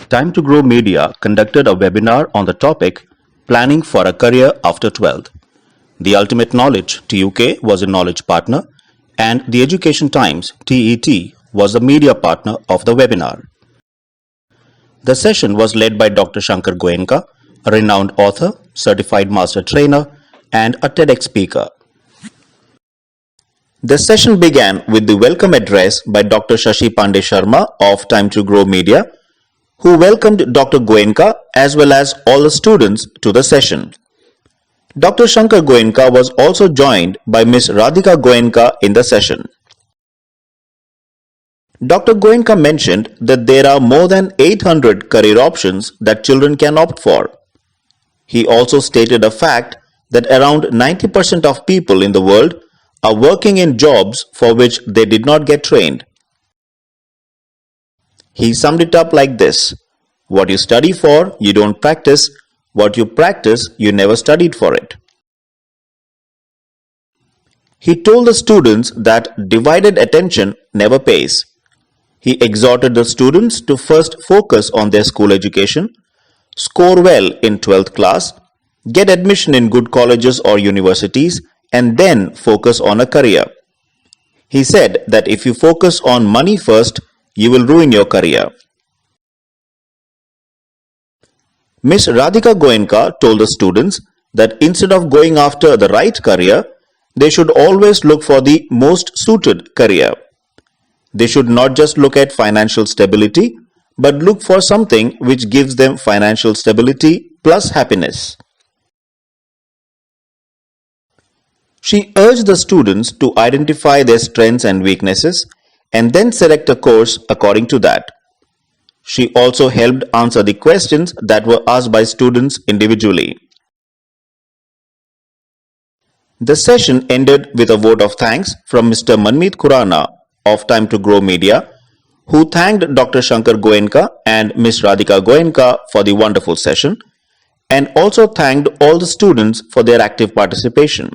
Time2Grow Media conducted a webinar on the topic Planning for a Career After 12th. The Ultimate Knowledge TUK was a knowledge partner and the Education Times TET was the media partner of the webinar. The session was led by Dr. Shankar Goenka, a renowned author, certified master trainer and a TEDx speaker. The session began with the welcome address by Dr. Shashi Pandey Sharma of Time2Grow Media, who welcomed Dr. Goenka as well as all the students to the session. Dr. Shankar Goenka was also joined by Ms. Radhika Goenka in the session. Dr. Goenka mentioned that there are more than 800 career options that children can opt for. He also stated a fact that around 90% of people in the world are working in jobs for which they did not get trained. He summed it up like this: what you study for, you don't practice. What you practice, you never studied for it. He told the students that divided attention never pays. He exhorted the students to first focus on their school education, score well in 12th class, get admission in good colleges or universities, and then focus on a career. He said that if you focus on money first, you will ruin your career. Ms. Radhika Goenka told the students that instead of going after the right career, they should always look for the most suited career. They should not just look at financial stability, but look for something which gives them financial stability plus happiness. She urged the students to identify their strengths and weaknesses and then select a course according to that. She also helped answer the questions that were asked by students individually. The session ended with a vote of thanks from Mr. Manmeet Khurana of Time2Grow Media, who thanked Dr. Shankar Goenka and Ms. Radhika Goenka for the wonderful session and also thanked all the students for their active participation.